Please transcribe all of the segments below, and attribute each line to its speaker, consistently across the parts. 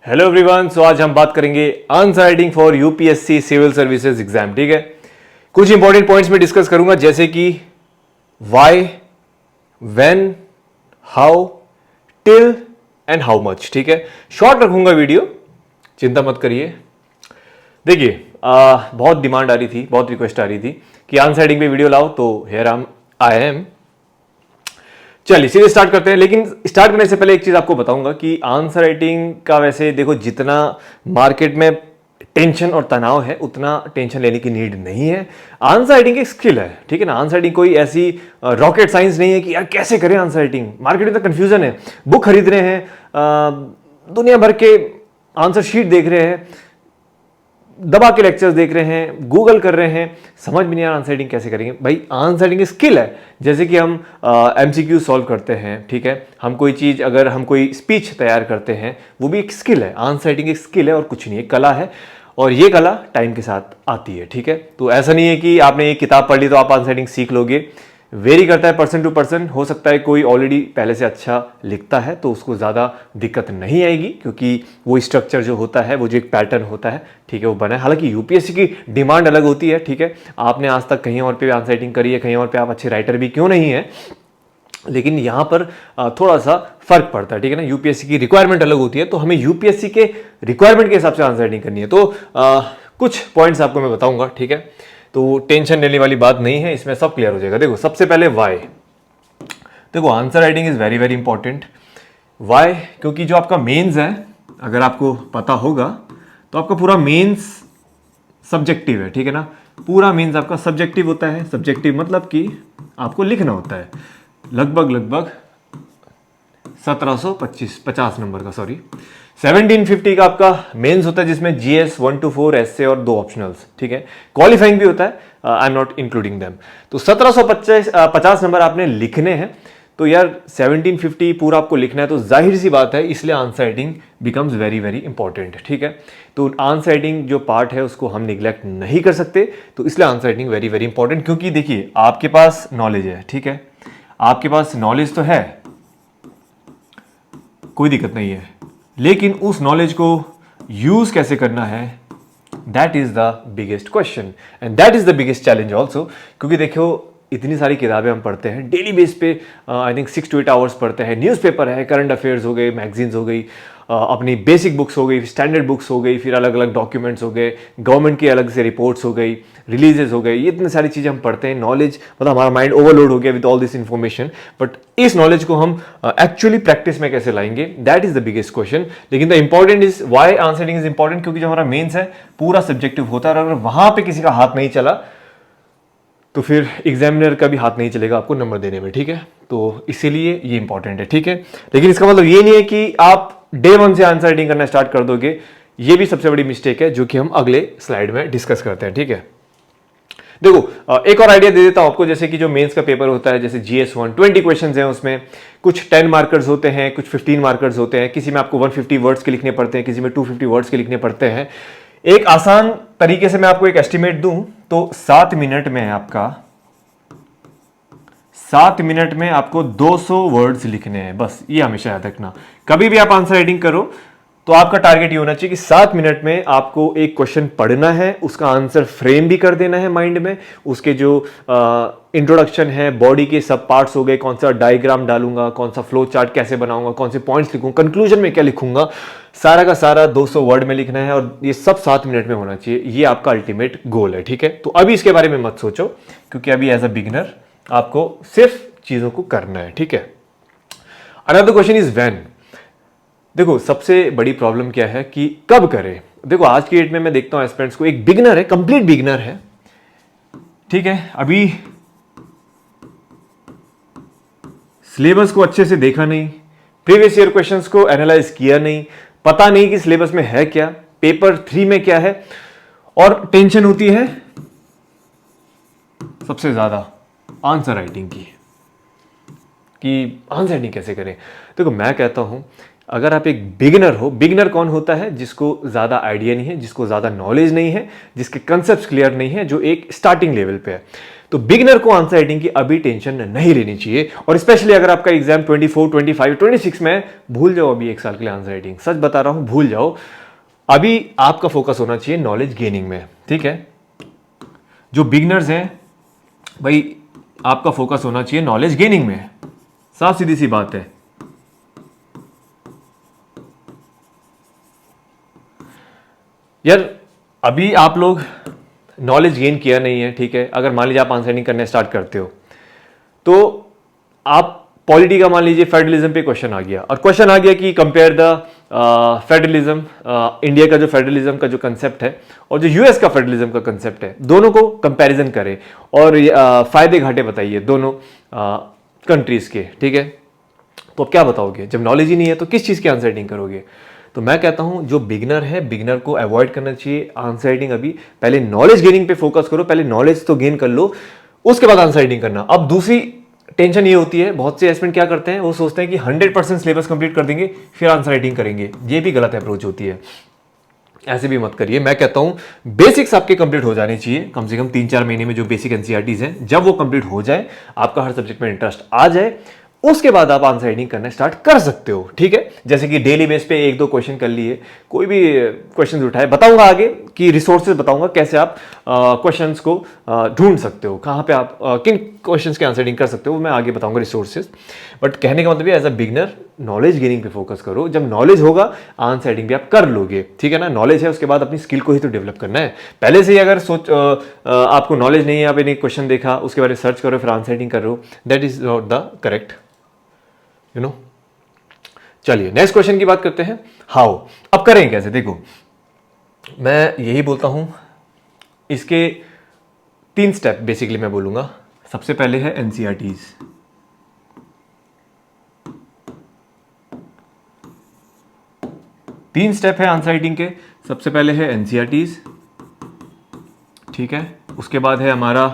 Speaker 1: Hello everyone. सो आज हम बात करेंगे answer writing for UPSC civil services exam. ठीक है, कुछ इंपॉर्टेंट पॉइंट्स में डिस्कस करूंगा जैसे कि why, when, how, till and how much. ठीक है, शॉर्ट रखूंगा वीडियो, चिंता मत करिए। देखिए बहुत डिमांड आ रही थी, बहुत रिक्वेस्ट आ रही थी कि आंसर राइटिंग पे वीडियो लाओ, तो हेयर आई एम। चलिए सीधे स्टार्ट करते हैं। लेकिन स्टार्ट करने से पहले एक चीज आपको बताऊंगा कि आंसर राइटिंग का वैसे देखो, जितना मार्केट में टेंशन और तनाव है उतना टेंशन लेने की नीड नहीं है। आंसर राइटिंग एक स्किल है, ठीक है ना। आंसर राइटिंग कोई ऐसी रॉकेट साइंस नहीं है कि यार कैसे करें आंसर राइटिंग। मार्केट में तो कंफ्यूजन है, बुक खरीद रहे हैं, दुनिया भर के आंसर शीट देख रहे हैं, दबा के लेक्चर्स देख रहे हैं, गूगल कर रहे हैं, समझ में नहीं आ रहा आंसर राइटिंग कैसे करेंगे। भाई आंसर राइटिंग स्किल है। जैसे कि हम एमसीक्यू सॉल्व करते हैं, ठीक है, हम कोई चीज़, अगर हम कोई स्पीच तैयार करते हैं, वो भी एक स्किल है। आंसर राइटिंग एक स्किल है और कुछ नहीं है, कला है। और ये कला टाइम के साथ आती है, ठीक है। तो ऐसा नहीं है कि आपने एक किताब पढ़ ली तो आप आंसर राइटिंग सीख लोगे। वेरी करता है पर्सन टू पर्सन। हो सकता है कोई ऑलरेडी पहले से अच्छा लिखता है तो उसको ज़्यादा दिक्कत नहीं आएगी, क्योंकि वो स्ट्रक्चर जो होता है, वो जो एक पैटर्न होता है, ठीक है, वो बना है। हालांकि यूपीएससी की डिमांड अलग होती है, ठीक है। आपने आज तक कहीं और पे आंसर राइटिंग करी है, कहीं और पे आप अच्छे राइटर भी क्यों नहीं है, लेकिन यहाँ पर थोड़ा सा फर्क पड़ता है, ठीक है ना। यूपीएससी की रिक्वायरमेंट अलग होती है, तो हमें यूपीएससी के रिक्वायरमेंट के हिसाब से आंसर राइटिंग करनी है। तो कुछ पॉइंट्स आपको मैं बताऊंगा, ठीक है। तो टेंशन लेने वाली बात नहीं है, इसमें सब क्लियर हो जाएगा। देखो सबसे पहले वाई। देखो answer writing is very very important. Why, क्योंकि जो आपका मेंस है, अगर आपको पता होगा तो आपका पूरा मेंस सब्जेक्टिव है, ठीक है ना। पूरा मेंस आपका सब्जेक्टिव होता है। सब्जेक्टिव मतलब कि आपको लिखना होता है लगभग 1750 नंबर का, सॉरी 1750 का आपका मेंस होता है, जिसमें जीएस 1 to 4 एसए और 2 ऑप्शनल्स, ठीक है। क्वालिफाइंग भी होता है, I am not including them. तो 1750 नंबर आपने लिखने हैं। तो यार 1750 पूरा आपको लिखना है, तो जाहिर सी बात है, इसलिए answer writing becomes very very important, ठीक है। तो आंसर राइटिंग जो पार्ट है उसको हम निग्लेक्ट नहीं कर सकते, तो इसलिए answer writing very very important. क्योंकि देखिए आपके पास नॉलेज है, ठीक है, आपके पास नॉलेज तो है, कोई दिक्कत नहीं है, लेकिन उस नॉलेज को यूज कैसे करना है, that is the biggest question and that is the biggest challenge also. क्योंकि देखो इतनी सारी किताबें हम पढ़ते हैं डेली बेस पे, आई थिंक 6 to 8 आवर्स पढ़ते हैं। न्यूज़पेपर है, करंट अफेयर्स हो गए, मैगजीन्स हो गई, अपनी बेसिक बुक्स हो गई, स्टैंडर्ड बुक्स हो गई, फिर अलग अलग डॉक्यूमेंट्स हो गए, गवर्नमेंट की अलग से रिपोर्ट्स हो गई, रिलीजेस हो गए, ये इतनी सारी चीज़ें हम पढ़ते हैं। नॉलेज मतलब हमारा माइंड ओवरलोड हो गया with all this information. But इस नॉलेज को हम एक्चुअली प्रैक्टिस में कैसे लाएंगे, that is the biggest question. लेकिन the important is why answering is important, क्योंकि जो हमारा मेन्स है पूरा सब्जेक्टिव होता है, और अगर वहां पे किसी का हाथ नहीं चला तो फिर एग्जामिनर का भी हाथ नहीं चलेगा आपको नंबर देने में, ठीक है। तो इसीलिए ये इंपॉर्टेंट है, ठीक है। लेकिन इसका मतलब ये नहीं है कि आप डे 1 से आंसर राइटिंग करना स्टार्ट कर दोगे। ये भी सबसे बड़ी मिस्टेक है, जो कि हम अगले स्लाइड में डिस्कस करते हैं, ठीक है। देखो एक और आइडिया दे देता हूं आपको। जैसे कि जो मेंस का पेपर होता है, जैसे GS1 20 क्वेश्चंस हैं, उसमें कुछ 10 मार्कर्स होते हैं, कुछ 15 मार्कर्स होते हैं। किसी में आपको 150 वर्ड्स के लिखने पड़ते हैं, किसी में 250 वर्ड्स के लिखने पड़ते हैं। एक आसान तरीके से मैं आपको एक एस्टिमेट दूं तो 7 मिनट में आपको 200 वर्ड्स लिखने हैं, बस ये हमेशा याद रखना। कभी भी आप आंसर राइटिंग करो तो आपका टारगेट ये होना चाहिए कि 7 मिनट में आपको एक क्वेश्चन पढ़ना है, उसका आंसर फ्रेम भी कर देना है माइंड में, उसके जो इंट्रोडक्शन है, बॉडी के सब पार्ट्स हो गए, कौन सा डायग्राम डालूंगा, कौन सा फ्लो चार्ट कैसे बनाऊंगा, कौन से पॉइंट्स लिखूंगा, कंक्लूजन में क्या लिखूंगा, सारा का सारा 200 वर्ड में लिखना है, और ये सब 7 मिनट में होना चाहिए। ये आपका अल्टीमेट गोल है, ठीक है। तो अभी इसके बारे में मत सोचो, क्योंकि अभी एज अ बिगिनर आपको सिर्फ चीजों को करना है, ठीक है। Another question is when. देखो सबसे बड़ी प्रॉब्लम क्या है कि कब करें। देखो आज की डेट में मैं देखता हूं एस्पिरेंट्स को, एक बिगिनर है, कंप्लीट बिगिनर है, ठीक है, अभी सिलेबस को अच्छे से देखा नहीं, प्रीवियस ईयर क्वेश्चंस को एनालाइज किया नहीं, पता नहीं कि सिलेबस में है क्या, पेपर 3 में क्या है, और टेंशन होती है सबसे ज्यादा आंसर राइटिंग की, कि आंसर राइटिंग कैसे करें। देखो मैं कहता हूं, अगर आप एक बिगिनर हो, बिगिनर कौन होता है, जिसको ज़्यादा आइडिया नहीं है, जिसको ज़्यादा नॉलेज नहीं है, जिसके कंसेप्ट क्लियर नहीं है, जो एक स्टार्टिंग लेवल पे है। तो बिगिनर को आंसर राइटिंग की अभी टेंशन नहीं लेनी चाहिए, और स्पेशली अगर आपका एग्जाम 24, 25, 26 में, भूल जाओ अभी एक साल के लिए आंसर राइटिंग, सच बता रहा हूं भूल जाओ। अभी आपका फोकस होना चाहिए नॉलेज गेनिंग में, ठीक है। जो बिगिनर्स हैं भाई, आपका फोकस होना चाहिए नॉलेज गेनिंग में, साफ सीधी सी बात है। यार अभी आप लोग नॉलेज गेन किया नहीं है, ठीक है। अगर मान लीजिए आप आंसर नहीं करने स्टार्ट करते हो, तो आप पॉलिटी का मान लीजिए फेडरलिज्म पे क्वेश्चन आ गया, और क्वेश्चन आ गया कि कंपेयर द फेडरलिज्म, इंडिया का जो फेडरलिज्म का जो कंसेप्ट है और जो यूएस का फेडरलिज्म का कंसेप्ट है, दोनों को कंपैरिजन करें और फायदे घाटे बताइए दोनों कंट्रीज के, ठीक है। तो अब क्या बताओगे, जब नॉलेज ही नहीं है तो किस चीज़ की आंसर राइटिंग करोगे। तो मैं कहता हूं जो बिगिनर है, बिगिनर को अवॉइड करना चाहिए आंसर राइटिंग। अभी पहले नॉलेज गेनिंग पे फोकस करो, पहले नॉलेज तो गेन कर लो, उसके बाद आंसर राइटिंग करना। अब दूसरी टेंशन ये होती है, बहुत से एस्पिरेंट क्या करते हैं, वो सोचते हैं कि 100% सिलेबस कंप्लीट कर देंगे फिर आंसर राइटिंग करेंगे। ये भी गलत अप्रोच होती है, ऐसे भी मत करिए। मैं कहता हूं बेसिक्स आपके कंप्लीट हो जाने चाहिए, कम से कम 3-4 महीने में जो बेसिक एनसीईआरटीज हैं, जब वो कंप्लीट हो जाए, आपका हर सब्जेक्ट में इंटरेस्ट आ जाए, उसके बाद आप आंसर राइटिंग करना स्टार्ट कर सकते हो, ठीक है। जैसे कि डेली बेस पे 1-2 क्वेश्चन कर लिए, कोई भी क्वेश्चन उठाए, बताऊंगा आगे कि रिसोर्सेज बताऊंगा कैसे आप क्वेश्चंस को ढूंढ सकते हो, कहां पे आप किन क्वेश्चंस के आंसर राइटिंग कर सकते हो, मैं आगे बताऊंगा रिसोर्सेज। बट कहने का मतलब as a beginner knowledge gaining पे फोकस करो, जब नॉलेज होगा आंसर राइटिंग भी आप कर लोगे, ठीक है ना। नॉलेज है, उसके बाद अपनी स्किल को ही तो डेवलप करना है। पहले से ही अगर आपको नॉलेज नहीं है, आप एक क्वेश्चन देखा, उसके बारे में सर्च करो, फिर आंसर राइटिंग कर रहे हो, that is not the correct, you know. चलिए नेक्स्ट क्वेश्चन की बात करते हैं, हाउ। अब करें कैसे, देखो मैं यही बोलता हूं, इसके 3 स्टेप बेसिकली मैं बोलूंगा। सबसे पहले है एनसीईआरटीज, तीन स्टेप है आंसर राइटिंग के। सबसे पहले है एनसीईआरटीज, ठीक है। उसके बाद है हमारा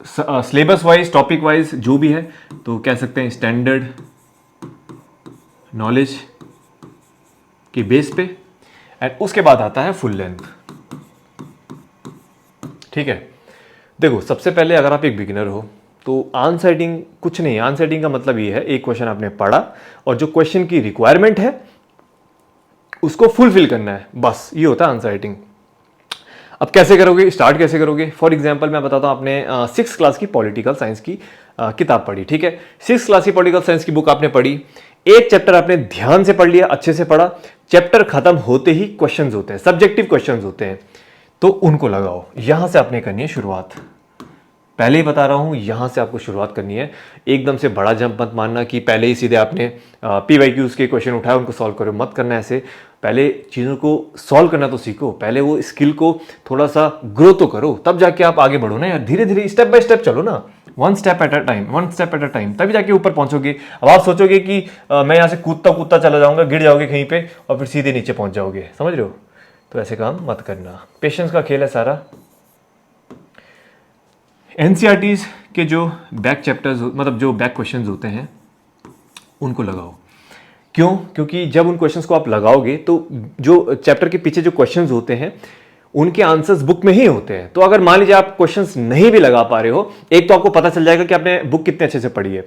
Speaker 1: सिलेबस वाइज, टॉपिक वाइज जो भी है, तो कह सकते हैं स्टैंडर्ड नॉलेज की बेस पे, एंड उसके बाद आता है फुल लेंथ, ठीक है। देखो सबसे पहले अगर आप एक बिगिनर हो तो आंसर राइटिंग कुछ नहीं है। आंसर राइटिंग का मतलब ये है, एक क्वेश्चन आपने पढ़ा और जो क्वेश्चन की रिक्वायरमेंट है उसको फुलफिल करना है, बस ये होता है आंसर राइटिंग। अब कैसे करोगे, स्टार्ट कैसे करोगे। फॉर एग्जांपल मैं बताता हूं, आपने 6th क्लास की पॉलिटिकल साइंस की किताब पढ़ी, ठीक है। 6th क्लास की पॉलिटिकल साइंस की बुक आपने पढ़ी, एक चैप्टर आपने ध्यान से पढ़ लिया, अच्छे से पढ़ा, चैप्टर खत्म होते ही क्वेश्चंस होते हैं, सब्जेक्टिव क्वेश्चंस होते हैं, तो उनको लगाओ। यहां से आपने करनी है शुरुआत, पहले ही बता रहा हूं, यहां से आपको शुरुआत करनी है। एकदम से बड़ा जंप मत मानना कि पहले ही सीधे आपने पीवाईक्यूज के क्वेश्चन उठाए उनको सॉल्व करो, मत करना ऐसे। पहले चीज़ों को सॉल्व करना तो सीखो, पहले वो स्किल को थोड़ा सा ग्रो तो करो, तब जाके आप आगे बढ़ो ना यार। धीरे धीरे स्टेप बाय स्टेप चलो ना, one step at a time, तभी जाके ऊपर पहुंचोगे। अब आप सोचोगे कि मैं यहाँ से कूदता कूदता चला जाऊंगा, गिर जाओगे कहीं पे और फिर सीधे नीचे पहुंच जाओगे, समझ रहे हो। तो ऐसे काम मत करना, पेशेंस का खेल है सारा। एनसीईआरटीज के जो बैक चैप्टर्स, मतलब जो बैक क्वेश्चंस होते हैं, उनको लगाओ। क्यों? क्योंकि जब उन क्वेश्चंस को आप लगाओगे तो जो चैप्टर के पीछे जो क्वेश्चंस होते हैं उनके आंसर्स बुक में ही होते हैं। तो अगर मान लीजिए आप क्वेश्चंस नहीं भी लगा पा रहे हो, एक तो आपको पता चल जाएगा कि आपने बुक कितने अच्छे से पढ़ी है,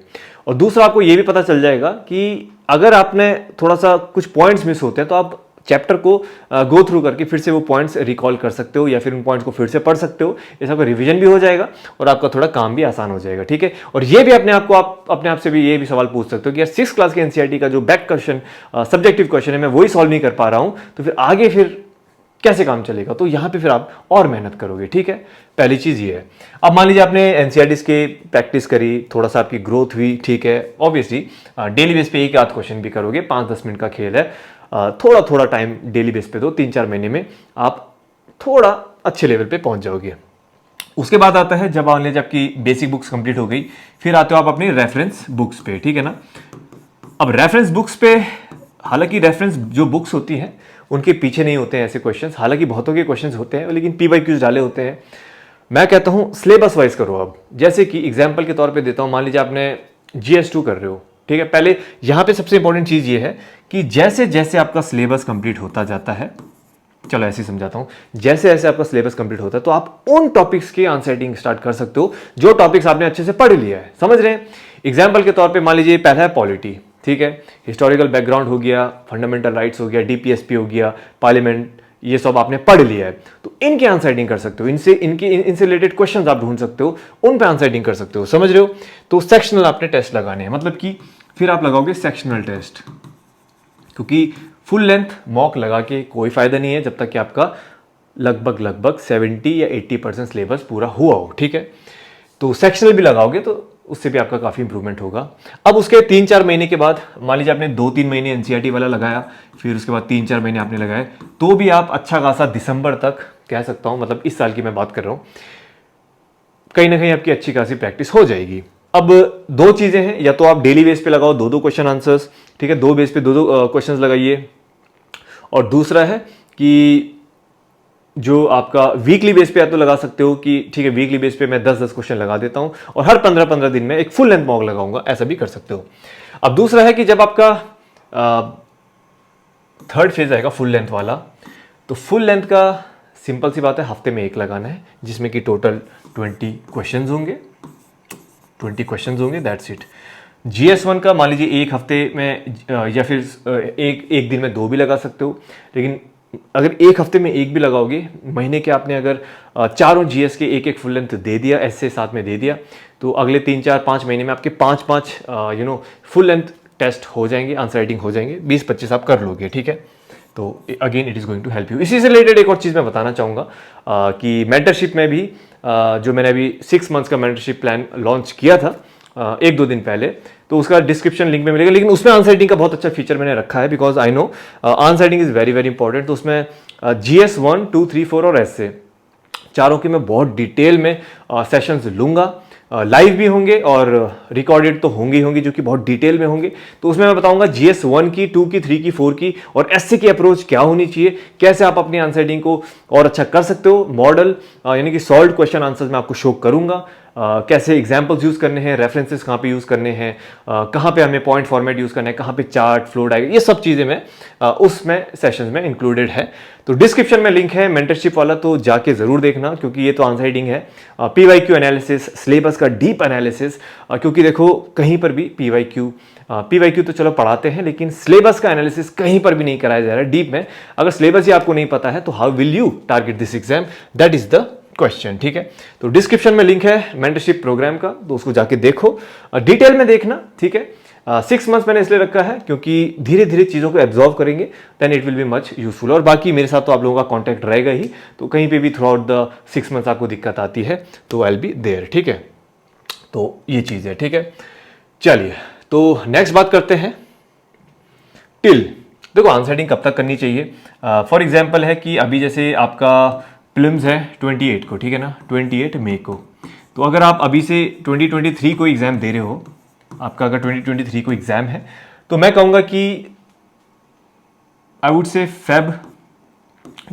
Speaker 1: और दूसरा आपको यह भी पता चल जाएगा कि अगर आपने थोड़ा सा कुछ पॉइंट्स मिस होते हैं तो आप चैप्टर को गो थ्रू करके फिर से वो पॉइंट्स रिकॉल कर सकते हो, या फिर उन पॉइंट्स को फिर से पढ़ सकते हो। इसका आपका रिवीजन भी हो जाएगा और आपका थोड़ा काम भी आसान हो जाएगा, ठीक है। और ये भी अपने आप से भी ये भी सवाल पूछ सकते हो कि यार 6th क्लास के एनसीईआरटी का जो बैक क्वेश्चन सब्जेक्टिव क्वेश्चन है, मैं वही सॉल्व नहीं कर पा रहा हूं, तो फिर आगे फिर कैसे काम चलेगा। तो यहां पे फिर आप और मेहनत करोगे, ठीक है। पहली चीज ये है। अब मान लीजिए आपने एनसीईआरटीज के प्रैक्टिस करी, थोड़ा सा आपकी ग्रोथ हुई, ठीक है। ऑब्वियसली डेली बेस पे एक आध क्वेश्चन भी करोगे, 5-10 मिनट का खेल है, थोड़ा थोड़ा टाइम डेली बेस पे दो, 3-4 महीने में आप थोड़ा अच्छे लेवल पे पहुंच जाओगे। उसके बाद आता है, जब मान लीजिए आपकी बेसिक बुक्स कंप्लीट हो गई, फिर आते हो आप अपनी रेफरेंस बुक्स पे, ठीक है ना। अब रेफरेंस बुक्स पे, हालांकि रेफरेंस जो बुक्स होती हैं उनके पीछे नहीं होते हैं ऐसे क्वेश्चंस, हालांकि बहुतों के क्वेश्चंस होते हैं, लेकिन पीवाईक्यूज डाले होते हैं। मैं कहता हूं सिलेबस वाइज करो। अब जैसे कि एग्जांपल के तौर पे देता हूं, मान लीजिए आपने GS2 कर रहे हो, ठीक है। पहले यहां पे सबसे इंपॉर्टेंट चीज ये है कि जैसे जैसे आपका सिलेबस कंप्लीट होता जाता है, चलो ऐसे ही समझाता हूँ। जैसे जैसे आपका सिलेबस कंप्लीट होता है तो आप उन टॉपिक्स की आंसर राइटिंग स्टार्ट कर सकते हो जो टॉपिक्स आपने अच्छे से पढ़ लिया है। समझ रहे हैं? एग्जाम्पल के तौर पे मान लीजिए पहला है पॉलिटी, ठीक है, हिस्टोरिकल बैकग्राउंड हो गया, फंडामेंटल राइट्स हो गया, डीपीएसपी हो गया, पार्लियामेंट, ये सब आपने पढ़ लिया है तो इनकी आंसर राइटिंग कर सकते हो, इनसे रिलेटेड क्वेश्चंस आप ढूंढ सकते हो, उन पे आंसर राइटिंग कर सकते हो। समझ रहे हो? तो सेक्शनल आपने टेस्ट लगाने हैं, मतलब कि फिर आप लगाओगे सेक्शनल टेस्ट, क्योंकि फुल लेंथ मॉक लगा के कोई फायदा नहीं है जब तक कि आपका लगभग 70 या 80% सिलेबस पूरा हुआ हो, ठीक है। तो सेक्शनल भी लगाओगे तो उससे भी आपका काफ़ी इंप्रूवमेंट होगा। अब उसके 3-4 महीने के बाद मान लीजिए आपने 2-3 महीने एनसीईआरटी वाला लगाया, फिर उसके बाद 3-4 महीने आपने लगाए, तो भी आप अच्छा खासा दिसंबर तक कह सकता हूं, मतलब इस साल की मैं बात कर रहा हूं, कहीं ना कहीं आपकी अच्छी खासी प्रैक्टिस हो जाएगी। अब दो चीजें हैं, या तो आप डेली बेस पे लगाओ 2-2 क्वेश्चन आंसर्स, ठीक है, 2 बेस पे 2-2 क्वेश्चंस लगाइए, और दूसरा है कि जो आपका वीकली बेस पे आप तो लगा सकते हो कि ठीक है वीकली बेस पे मैं 10-10 क्वेश्चन लगा देता हूं और हर 15-15 दिन में एक फुल लेंथ मॉक लगाऊंगा, ऐसा भी कर सकते हो। अब दूसरा है कि जब आपका थर्ड फेज आएगा फुल लेंथ वाला, तो फुल लेंथ का सिंपल सी बात है, हफ्ते में एक लगाना है जिसमें कि टोटल 20 क्वेश्चंस होंगे, 20 क्वेश्चंस होंगे, दैट्स इट। GS1 का मान लीजिए एक हफ्ते में या फिर एक दिन में 2 भी लगा सकते हो, लेकिन अगर एक हफ्ते में एक भी लगाओगे, महीने के आपने अगर चारों GS के एक फुल लेंथ दे दिया, ऐसे साथ में दे दिया, तो अगले 3-4-5 महीने में आपके 5-5 फुल लेंथ टेस्ट हो जाएंगे, आंसर राइटिंग हो जाएंगे, 20-25 आप कर लोगे, ठीक है। तो again it is going to help you. इसी से रिलेटेड एक और चीज़ मैं बताना चाहूँगा कि मेंटरशिप में भी जो मैंने अभी 6 मंथ्स का मेंटरशिप प्लान लॉन्च किया था 1-2 दिन पहले, तो उसका डिस्क्रिप्शन लिंक में मिलेगा, लेकिन उसमें आंसर राइटिंग का बहुत अच्छा फीचर मैंने रखा है, because I know answer writing is very very important. तो उसमें GS 1, 2, 3, 4 और ऐसे चारों की मैं बहुत डिटेल में सेशंस लूंगा, लाइव भी होंगे और रिकॉर्डेड तो होंगे ही होंगे, जो कि बहुत डिटेल में होंगे। तो उसमें मैं बताऊंगा GS 1 की, 2 की, 3 की, 4 की और ऐसे की अप्रोच क्या होनी चाहिए, कैसे आप अपनी आंसर राइटिंग को और अच्छा कर सकते हो। मॉडल यानी कि सॉल्व्ड क्वेश्चन आंसर्स मैं आपको शो करूंगा, कैसे एग्जाम्पल्स यूज करने हैं, रेफरेंसेस कहाँ पे यूज करने हैं, कहाँ पे हमें पॉइंट फॉर्मेट यूज करना है, कहाँ पे चार्ट, फ्लो डायग्राम, ये सब चीजें मैं उसमें सेशंस में इंक्लूडेड है। तो डिस्क्रिप्शन में लिंक है मेंटरशिप वाला, तो जाके जरूर देखना, क्योंकि ये तो आंसर राइटिंग है, PYQ एनालिसिस, सिलेबस का डीप एनालिसिस, क्योंकि देखो कहीं पर भी PYQ तो चलो पढ़ाते हैं, लेकिन सिलेबस का एनालिसिस कहीं पर भी नहीं कराया जा रहा है डीप में। अगर सिलेबस ही आपको नहीं पता है तो how will you target this exam, that is the question, ठीक है। तो डिस्क्रिप्शन में लिंक है मेंटरशिप प्रोग्राम का, तो उसको जाके देखो, डिटेल में देखना, ठीक है। 6 मंथ्स मैंने इसलिए रखा है क्योंकि धीरे धीरे चीज़ों को एब्जॉर्व करेंगे, then it will be much useful. और बाकी मेरे साथ तो आप लोगों का कॉन्टैक्ट रहेगा ही, तो कहीं पे भी थ्रू आउट द 6 मंथ्स आपको दिक्कत आती है तो आई विल बी देयर, ठीक है। तो ये चीज़ है, ठीक है। चलिए, तो नेक्स्ट बात करते हैं टिल। देखो आंसर राइटिंग कब तक करनी चाहिए। फॉर एग्जाम्पल है कि अभी जैसे आपका प्रीलिम्स है 28 को, ठीक है ना, 28 मई को। तो अगर आप अभी से 2023 को एग्जाम दे रहे हो, आपका अगर 2023 को एग्जाम है, तो मैं कहूँगा कि आई वुड से फेब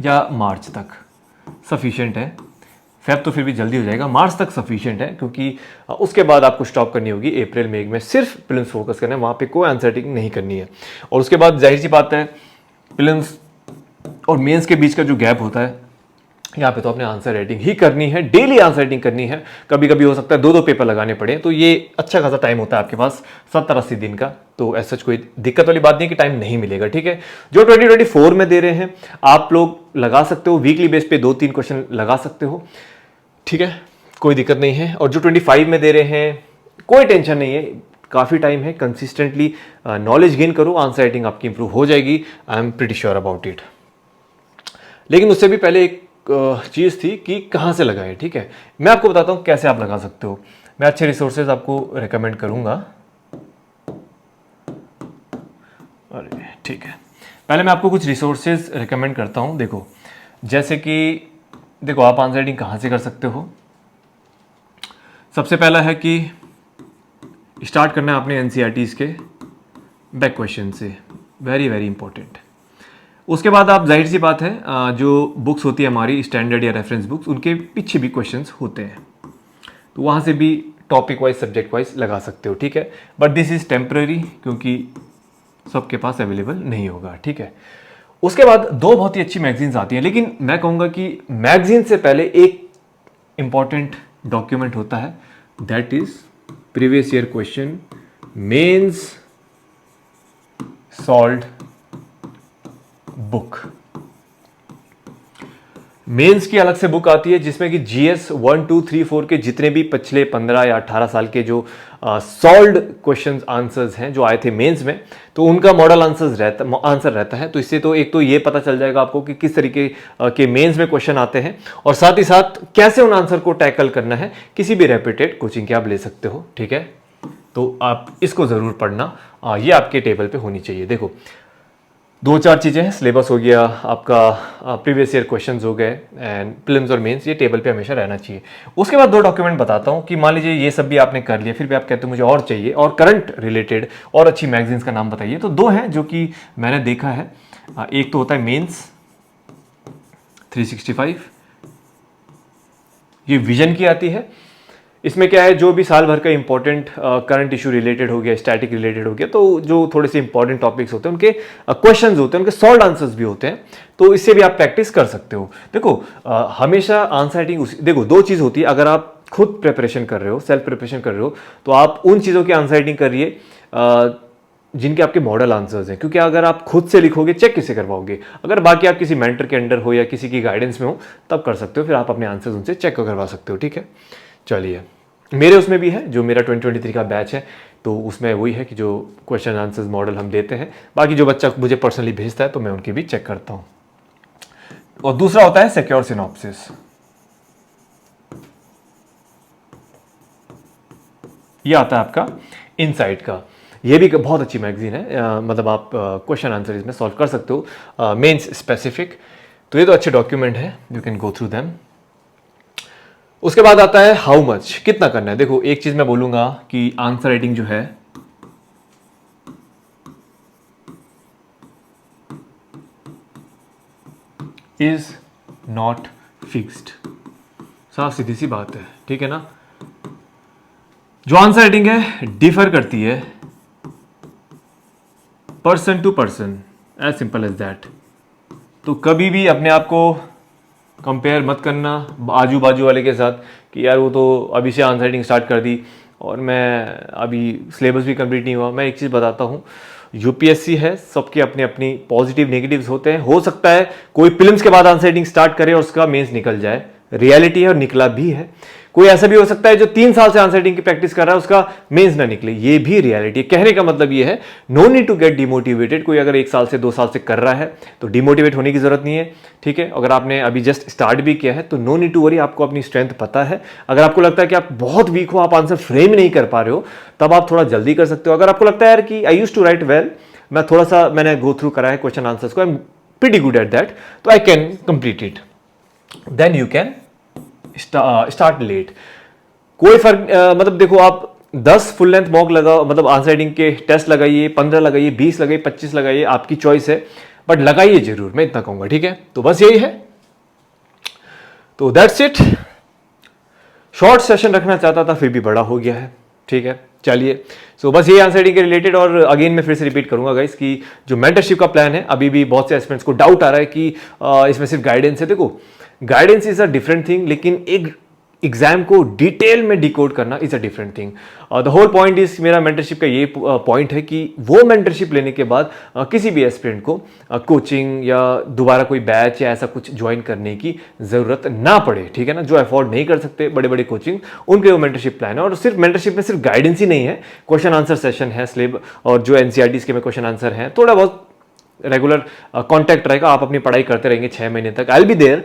Speaker 1: या मार्च तक सफिशिएंट है। फेब तो फिर भी जल्दी हो जाएगा, मार्च तक सफिशिएंट है, क्योंकि उसके बाद आपको स्टॉप करनी होगी अप्रैल मई में, सिर्फ प्रीलिम्स फोकस करना है, वहाँ पे कोई आंसर राइटिंग नहीं करनी है। और उसके बाद जाहिर सी बात है प्रीलिम्स और मेंस के बीच का जो गैप होता है, यहाँ पे तो आपने आंसर राइटिंग ही करनी है, डेली आंसर राइटिंग करनी है। कभी कभी हो सकता है 2-2 पेपर लगाने पड़े, तो ये अच्छा खासा टाइम होता है आपके पास 70-80 दिन का, तो ऐसा कोई दिक्कत वाली बात नहीं कि टाइम नहीं मिलेगा, ठीक है। जो 2024 में दे रहे हैं आप लोग लगा सकते हो, वीकली बेस पे 2-3 क्वेश्चन लगा सकते हो, ठीक है, कोई दिक्कत नहीं है। और जो 25 में दे रहे हैं कोई टेंशन नहीं है, काफ़ी टाइम है, कंसिस्टेंटली नॉलेज गेन करो, आंसर राइटिंग आपकी इंप्रूव हो जाएगी, I am pretty sure about it. लेकिन उससे भी पहले एक चीज़ थी कि कहाँ से लगाए, ठीक है। मैं आपको बताता हूँ कैसे आप लगा सकते हो। मैं अच्छे रिसोर्सेज आपको रिकमेंड करूँगा, अरे ठीक है, पहले मैं आपको कुछ रिसोर्सेज रिकमेंड करता हूँ। देखो जैसे कि देखो आप आंसर राइटिंग कहाँ से कर सकते हो। सबसे पहला है कि स्टार्ट करना है आपने NCERTs के बैक क्वेश्चन से, वेरी वेरी इंपॉर्टेंट। उसके बाद आप जाहिर सी बात है जो बुक्स होती है हमारी स्टैंडर्ड या रेफरेंस बुक्स, उनके पीछे भी क्वेश्चंस होते हैं, तो वहाँ से भी टॉपिक वाइज सब्जेक्ट वाइज लगा सकते हो, ठीक है। बट दिस इज़ टेम्पररी, क्योंकि सबके पास अवेलेबल नहीं होगा, ठीक है। उसके बाद दो बहुत ही अच्छी मैगजीन्स आती हैं, लेकिन मैं कहूँगा कि मैगजीन से पहले एक इंपॉर्टेंट डॉक्यूमेंट होता है, that is previous year question mains solved book. Mains की अलग से बुक आती है जिसमें कि जीएस 1, 2, 3, 4 के जितने भी पिछले 15 या 18 साल के जो सॉल्व्ड क्वेश्चंस आंसर्स हैं जो आए थे मेंस में, तो उनका मॉडल आंसर रहता है। तो इससे तो एक तो ये पता चल जाएगा आपको कि किस तरीके के मेंस में क्वेश्चन आते हैं, और साथ ही साथ कैसे उन आंसर को टैकल करना है। किसी भी रेप्यूटेड कोचिंग के आप ले सकते हो, ठीक है। तो आप इसको जरूर पढ़ना, ये आपके टेबल पे होनी चाहिए। देखो 2-4 चीज़ें हैं, सिलेबस हो गया आपका, प्रीवियस ईयर क्वेश्चंस हो गए, एंड प्रीलिम्स और मेंस, ये टेबल पे हमेशा रहना चाहिए। उसके बाद 2 डॉक्यूमेंट बताता हूँ कि मान लीजिए ये सब भी आपने कर लिया, फिर भी आप कहते हो मुझे और चाहिए और करंट रिलेटेड और अच्छी मैगजीन्स का नाम बताइए। तो 2 हैं जो कि मैंने देखा है। एक तो होता है मेंस 365, ये विजन की आती है। इसमें क्या है, जो भी साल भर का इंपॉर्टेंट करंट इशू रिलेटेड हो गया, स्टैटिक रिलेटेड हो गया, तो जो थोड़े से इंपॉर्टेंट टॉपिक्स होते हैं उनके क्वेश्चंस होते हैं, उनके सॉल्व आंसर्स भी होते हैं, तो इससे भी आप प्रैक्टिस कर सकते हो। देखो हमेशा आंसर राइटिंग देखो 2 चीज़ होती है। अगर आप खुद प्रिपरेशन कर रहे हो, सेल्फ प्रिपरेशन कर रहे हो, तो आप उन चीज़ों की आंसर राइटिंग करिए जिनके आपके मॉडल आंसर्स हैं, क्योंकि अगर आप खुद से लिखोगे चेक किसे करवाओगे। अगर बाकी आप किसी मेंटर के अंडर हो या किसी की गाइडेंस में हो तब कर सकते हो, फिर आप अपने आंसर्स उनसे चेक करवा सकते हो, ठीक है। चलिए, मेरे उसमें भी है, जो मेरा 2023 का बैच है, तो उसमें वही है कि जो क्वेश्चन आंसर्स मॉडल हम देते हैं, बाकी जो बच्चा मुझे पर्सनली भेजता है तो मैं उनकी भी चेक करता हूँ। और दूसरा होता है सिक्योर सिनॉप्सिस। ये आता है आपका इनसाइट का, ये भी बहुत अच्छी मैगजीन है, मतलब आप क्वेश्चन आंसर इसमें सॉल्व कर सकते हो, मेंस स्पेसिफिक। तो ये तो अच्छे डॉक्यूमेंट है, you can go through them. उसके बाद आता है हाउ मच, कितना करना है। देखो एक चीज मैं बोलूंगा कि आंसर राइटिंग जो है इज नॉट फिक्स्ड, साफ सीधी सी बात है, ठीक है ना। जो आंसर राइटिंग है डिफर करती है person to person, as simple as that. तो कभी भी अपने आप को कंपेयर मत करना आजू बाजू वाले के साथ कि यार वो तो अभी से आंसर राइटिंग स्टार्ट कर दी और मैं अभी सिलेबस भी कंप्लीट नहीं हुआ। मैं एक चीज़ बताता हूँ, यूपीएससी है, सबके अपने अपनी पॉजिटिव नेगेटिव्स होते हैं। हो सकता है कोई प्रीलिम्स के बाद आंसर राइटिंग स्टार्ट करे और उसका मेंस निकल जाए, रियलिटी है और निकला भी है। कोई ऐसा भी हो सकता है जो 3 साल से आंसर राइटिंग की प्रैक्टिस कर रहा है, उसका मेंस ना निकले, ये भी रियलिटी है। कहने का मतलब ये है, no need to get demotivated. कोई अगर 1 साल से 2 साल से कर रहा है तो डिमोटिवेट होने की जरूरत नहीं है, ठीक है। अगर आपने अभी जस्ट स्टार्ट भी किया है तो नो नीड टू वरी, आपको अपनी स्ट्रेंथ पता है। अगर आपको लगता है कि आप बहुत वीक हो, आप आंसर फ्रेम नहीं कर पा रहे हो, तब आप थोड़ा जल्दी कर सकते हो। अगर आपको लगता है यार कि I used to write well, मैं थोड़ा सा मैंने गो थ्रू करा है क्वेश्चन आंसर्स को, I am pretty good at that, तो I can complete it, then you can start late. कोई फर्क मतलब देखो, आप 10 फुल लेंथ मॉक लगाओ, मतलब आंसर राइटिंग के टेस्ट लगाइए, 15 लगाइए, 20 लगाइए, 25 लगाइए, आपकी चॉइस है, बट लगाइए जरूर, मैं इतना कहूंगा, ठीक है। तो बस यही है, तो दैट्स इट। शॉर्ट सेशन रखना चाहता था, फिर भी बड़ा हो गया है, ठीक है। चलिए, सो बस ये आंसर राइटिंग के रिलेटेड। और अगेन मैं फिर से रिपीट करूंगा गाइस कि जो मेंटरशिप का प्लान है, अभी भी बहुत से एस्पिरेंट्स को डाउट आ रहा है कि इसमें सिर्फ गाइडेंस है। देखो guidance is a different thing, लेकिन एक एग्जाम को डिटेल में डिकोड करना is a different thing. The whole point is, मेरा मेंटरशिप का ये पॉइंट है कि वो मेंटरशिप लेने के बाद किसी भी एस्पिरेंट को कोचिंग या दोबारा कोई बैच या ऐसा कुछ ज्वाइन करने की जरूरत ना पड़े, ठीक है ना। जो अफोर्ड नहीं कर सकते बड़े बड़े कोचिंग, उनके वो मेंटरशिप प्लान है। और सिर्फ मेंटरशिप में सिर्फ गाइडेंस ही नहीं है, क्वेश्चन आंसर सेशन है, स्लेब और जो एनसीईआरटी के में क्वेश्चन आंसर हैं, थोड़ा बहुत रेगुलर कांटेक्ट रहेगा। आप अपनी पढ़ाई करते रहेंगे 6 महीने तक, I will be there,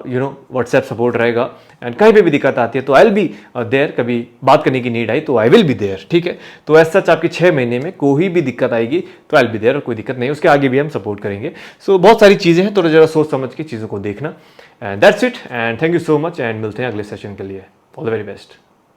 Speaker 1: you know, WhatsApp support रहेगा, एंड कहीं पे भी दिक्कत आती है तो आई विल बी देयर। कभी बात करने की नीड आई तो आई विल बी देयर, ठीक है। तो ऐसा सच आपकी 6 महीने में कोई भी दिक्कत आएगी तो आई विल बी देयर, और कोई दिक्कत नहीं, उसके आगे भी हम सपोर्ट करेंगे। सो बहुत सारी चीज़ें हैं, तो जरा सोच समझ के चीज़ों को देखना। And that's it, and thank you so much, and मिलते हैं अगले सेशन के लिए। All the very best.